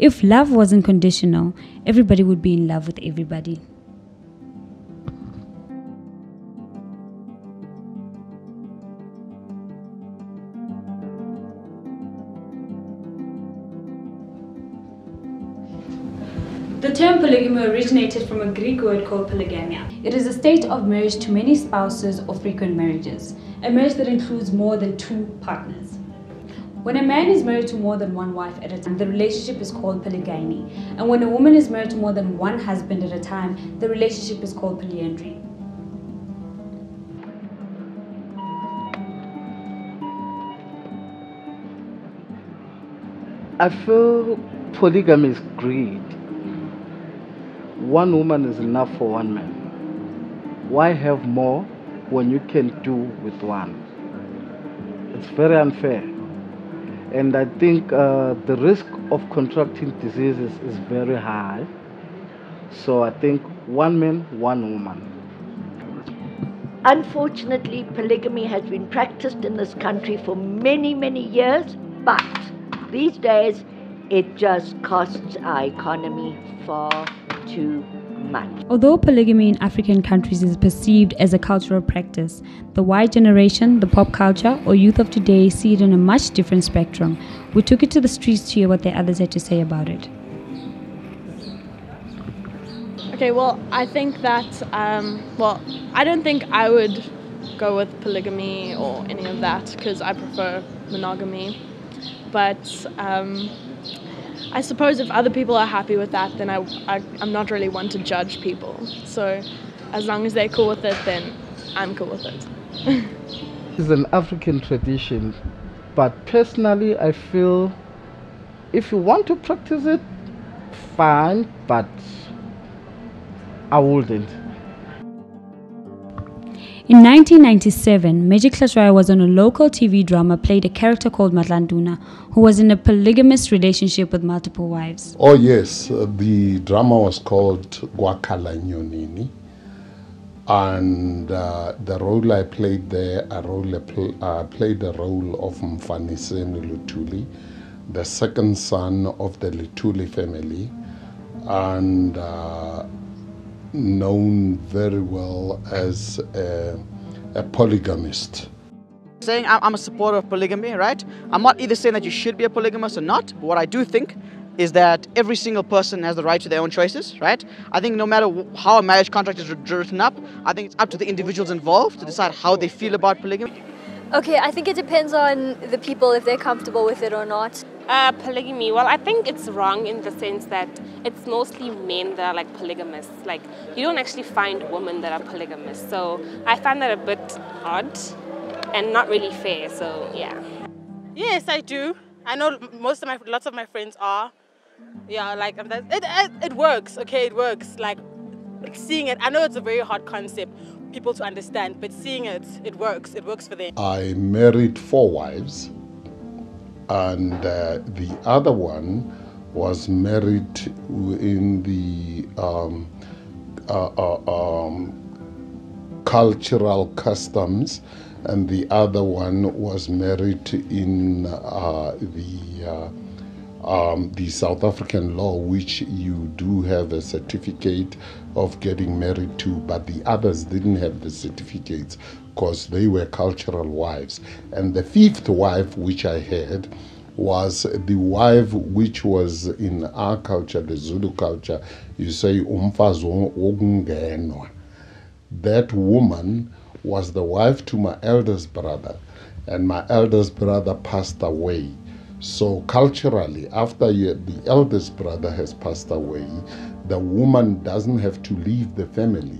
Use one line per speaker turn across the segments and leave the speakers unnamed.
If love wasn't conditional, everybody would be in love with everybody. The term polygamy originated from a Greek word called polygamia. It is a state of marriage to many spouses or frequent marriages, a marriage that includes more than 2 partners. When a man is married to more than one wife at a time, the relationship is called polygamy. And when a woman is married to more than one husband at a time, the relationship is called polyandry.
I feel polygamy is greed. One woman is enough for one man. Why have more when you can do with one? It's very unfair. And I think the risk of contracting diseases is very high. So I think one man, one woman.
Unfortunately, polygamy has been practiced in this country for many, many years, but these days it just costs our economy far too much.
Although polygamy in African countries is perceived as a cultural practice, the Y generation, the pop culture, or youth of today see it on a much different spectrum. We took it to the streets to hear what the others had to say about it.
Okay, well, I think that, I don't think I would go with polygamy or any of that because I prefer monogamy. But I suppose if other people are happy with that, then I'm not really one to judge people. So as long as they're cool with it, then I'm cool with it.
It's an African tradition, but personally I feel if you want to practice it, fine, but I wouldn't.
In 1997, Magic Hlatshwayo was on a local TV drama, played a character called Matlanduna, who was in a polygamous relationship with multiple wives.
Oh yes, the drama was called Gwakala Nyonini, and the role I played there, I played the role of Mfaniseni Lutuli, the second son of the Lutuli family, and known very well as a polygamist.
Saying I'm a supporter of polygamy, right? I'm not either saying that you should be a polygamist or not, but what I do think is that every single person has the right to their own choices, right? I think no matter how a marriage contract is written up, I think it's up to the individuals involved to decide how they feel about polygamy.
Okay, I think it depends on the people if they're comfortable with it or not.
Polygamy, well, I think it's wrong in the sense that it's mostly men that are like polygamists. Like, you don't actually find women that are polygamists. So I find that a bit odd and not really fair, so yeah.
Yes, I do. I know lots of my friends are. Yeah, like, it works, okay, it works. Like seeing it, I know it's a very hard concept, people to understand, but seeing it, it works for them.
I married 4 wives, and the other one was married in the cultural customs, and the other one was married in the South African law, which you do have a certificate of getting married to, but the others didn't have the certificates because they were cultural wives. And the 5th wife which I had was the wife which was in our culture, the Zulu culture, you say umfazi wokungenwa. That woman was the wife to my eldest brother, and my eldest brother passed away. So culturally, after the eldest brother has passed away, the woman doesn't have to leave the family.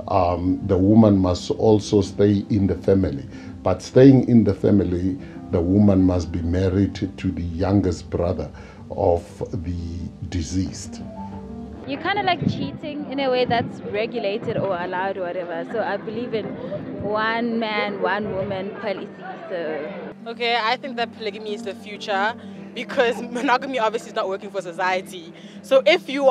The woman must also stay in the family. But staying in the family, the woman must be married to the youngest brother of the deceased.
You're kind of like cheating in a way that's regulated or allowed or whatever. So I believe in one man, one woman policy. So
okay, I think that polygamy is the future because monogamy obviously is not working for society. So if you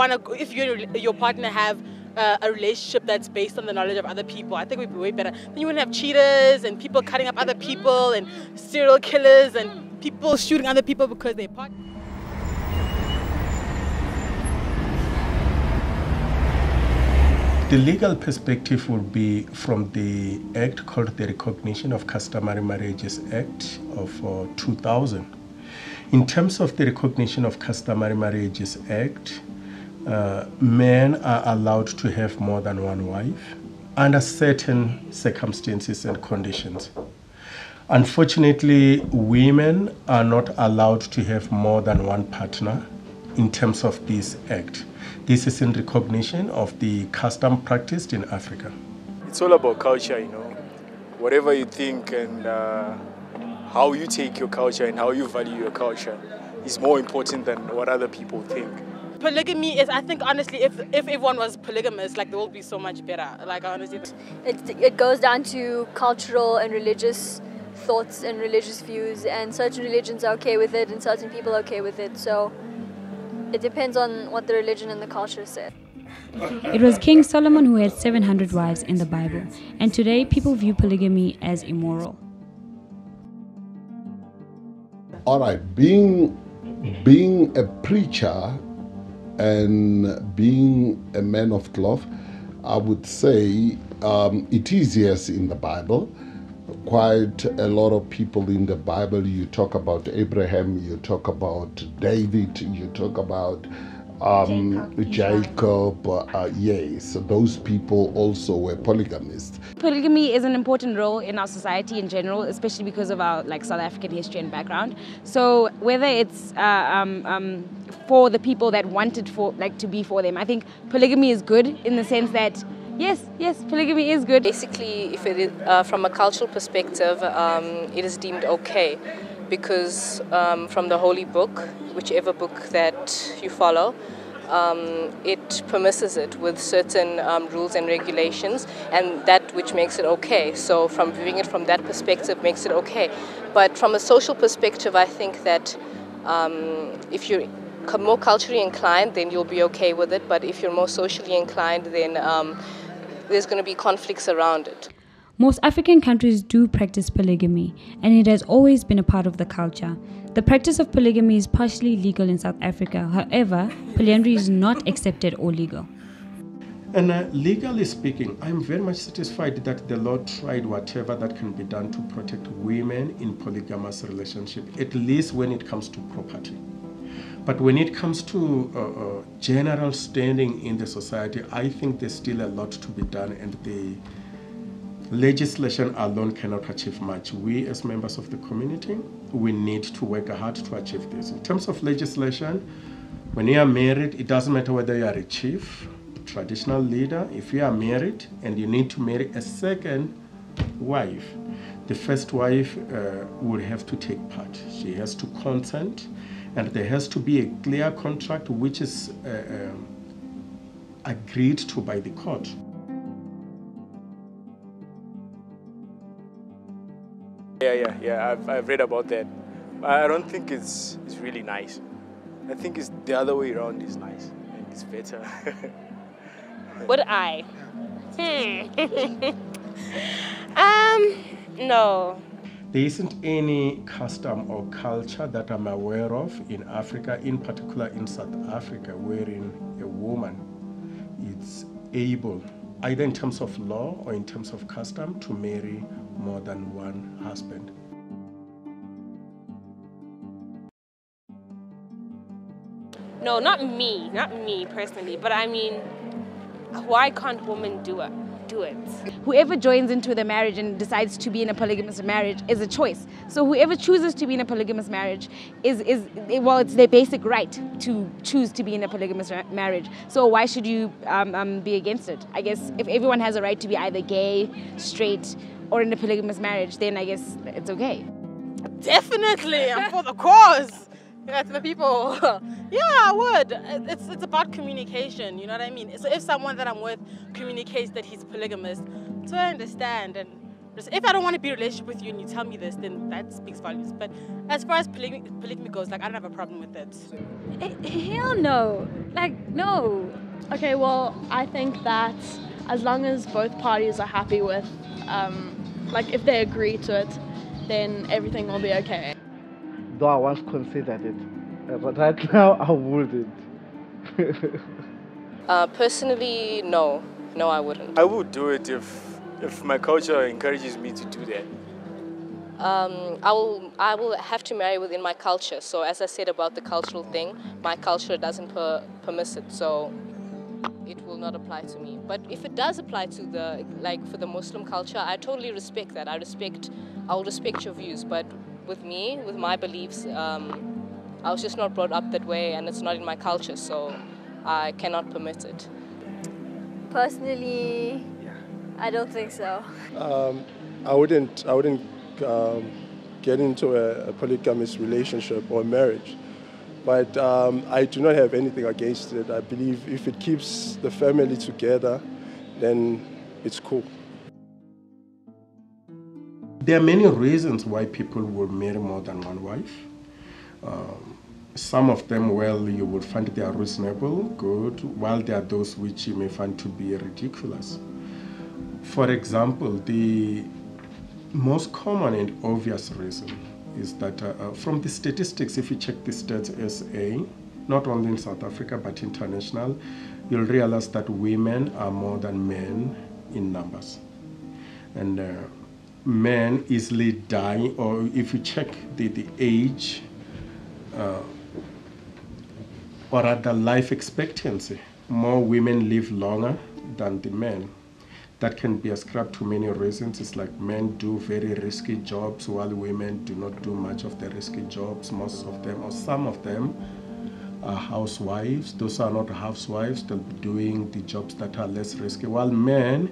your partner have a relationship that's based on the knowledge of other people, I think it would be way better. Then you wouldn't have cheaters and people cutting up other people and serial killers and people shooting other people because they're partners.
The legal perspective will be from the act called the Recognition of Customary Marriages Act of 2000. In terms of the Recognition of Customary Marriages Act, men are allowed to have more than one wife under certain circumstances and conditions. Unfortunately, women are not allowed to have more than one partner in terms of this act. This is in recognition of the custom practiced in Africa.
It's all about culture, whatever you think and how you take your culture and how you value your culture is more important than what other people think.
Polygamy is, I think, honestly, if everyone was polygamous, like, the world would be so much better. Like, honestly,
it goes down to cultural and religious thoughts and religious views, and certain religions are okay with it and certain people are okay with it, so it depends on what the religion and the culture say.
It was King Solomon who had 700 wives in the Bible, and today people view polygamy as immoral.
All right, being a preacher and being a man of cloth, I would say it is, yes, in the Bible. Quite a lot of people in the Bible, you talk about Abraham, you talk about David, you talk about Jacob, yes, those people also were polygamists.
Polygamy is an important role in our society in general, especially because of our South African history and background. So whether it's for the people that wanted to be for them, I think polygamy is good in the sense that yes, polygamy is good.
Basically, if it is, from a cultural perspective, it is deemed okay because from the Holy Book, whichever book that you follow, it permisses it with certain rules and regulations, and that which makes it okay. So from viewing it from that perspective makes it okay. But from a social perspective, I think that if you're more culturally inclined, then you'll be okay with it. But if you're more socially inclined, then there's going to be conflicts around it.
Most African countries do practice polygamy, and it has always been a part of the culture. The practice of polygamy is partially legal in South Africa. However, polyandry is not accepted or legal.
And legally speaking, I'm very much satisfied that the law tried whatever that can be done to protect women in polygamous relationship, at least when it comes to property. But when it comes to general standing in the society, I think there's still a lot to be done, and the legislation alone cannot achieve much. We as members of the community, we need to work hard to achieve this. In terms of legislation, when you are married, it doesn't matter whether you are a chief, traditional leader. If you are married and you need to marry a second wife, the first wife will have to take part. She has to consent, and there has to be a clear contract which is agreed to by the court.
Yeah, I've read about that. I don't think it's really nice. I think it's the other way around is nice. I think it's better.
Would I? No.
There isn't any custom or culture that I'm aware of in Africa, in particular in South Africa, wherein a woman is able, either in terms of law or in terms of custom, to marry more than one husband.
No, not me personally, but I mean, why can't women do it?
Whoever joins into the marriage and decides to be in a polygamous marriage is a choice. So whoever chooses to be in a polygamous marriage it's their basic right to choose to be in a polygamous marriage. So why should you be against it? I guess if everyone has a right to be either gay, straight, or in a polygamous marriage, then I guess it's okay.
Definitely, I'm for the cause. Yeah, to the people. Yeah, I would. It's about communication, you know what I mean? So if someone that I'm with communicates that he's polygamous, so I understand. And if I don't want to be in a relationship with you and you tell me this, then that speaks volumes. But as far as polygamy goes, I don't have a problem with it.
Hell no. No. Okay, well, I think that as long as both parties are happy with, if they agree to it, then everything will be okay.
Though I once considered it, but right now I wouldn't.
Personally, no. No, I wouldn't.
I would do it if my culture encourages me to do that.
I will have to marry within my culture. So as I said about the cultural thing, my culture doesn't permit it, so it will not apply to me. But if it does apply to for the Muslim culture, I totally respect that. I'll respect your views. But with me, with my beliefs, I was just not brought up that way, and it's not in my culture, so I cannot permit it.
Personally, I don't think so.
I wouldn't get into a polygamous relationship or marriage, but I do not have anything against it. I believe if it keeps the family together, then it's cool.
There are many reasons why people will marry more than one wife. Some of them, well, you would find they are reasonable, good, while there are those which you may find to be ridiculous. For example, the most common and obvious reason is that from the statistics, if you check the stats SA, not only in South Africa but international, you'll realize that women are more than men in numbers. And men easily die, or if you check the age, or rather life expectancy, more women live longer than the men. That can be ascribed to many reasons. It's like men do very risky jobs while women do not do much of the risky jobs. Most of them, or some of them, are housewives. Those who are not housewives, they'll be doing the jobs that are less risky, while men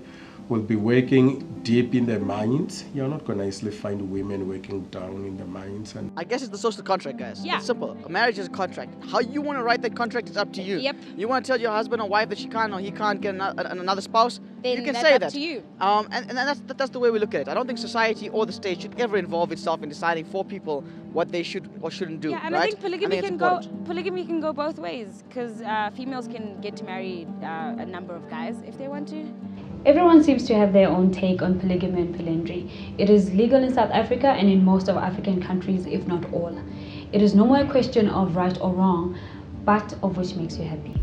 will be working deep in the mines. You're not going to easily find women working down in the mines. And
I guess it's the social contract, guys.
Yeah.
It's simple. A marriage is a contract. How you want to write that contract is up to you.
Yep.
You want to tell your husband or wife that she can't or he can't get another spouse,
Then
you can
that's
say
up
that.
to you.
And that's the way we look at it. I don't think society or the state should ever involve itself in deciding for people what they should or shouldn't do.
Yeah, and
right?
I think polygamy
it's
can
important.
polygamy can go both ways, because females can get to marry a number of guys if they want to.
Everyone seems to have their own take on polygamy and polyandry. It is legal in South Africa and in most of African countries, if not all. It is no more a question of right or wrong, but of which makes you happy.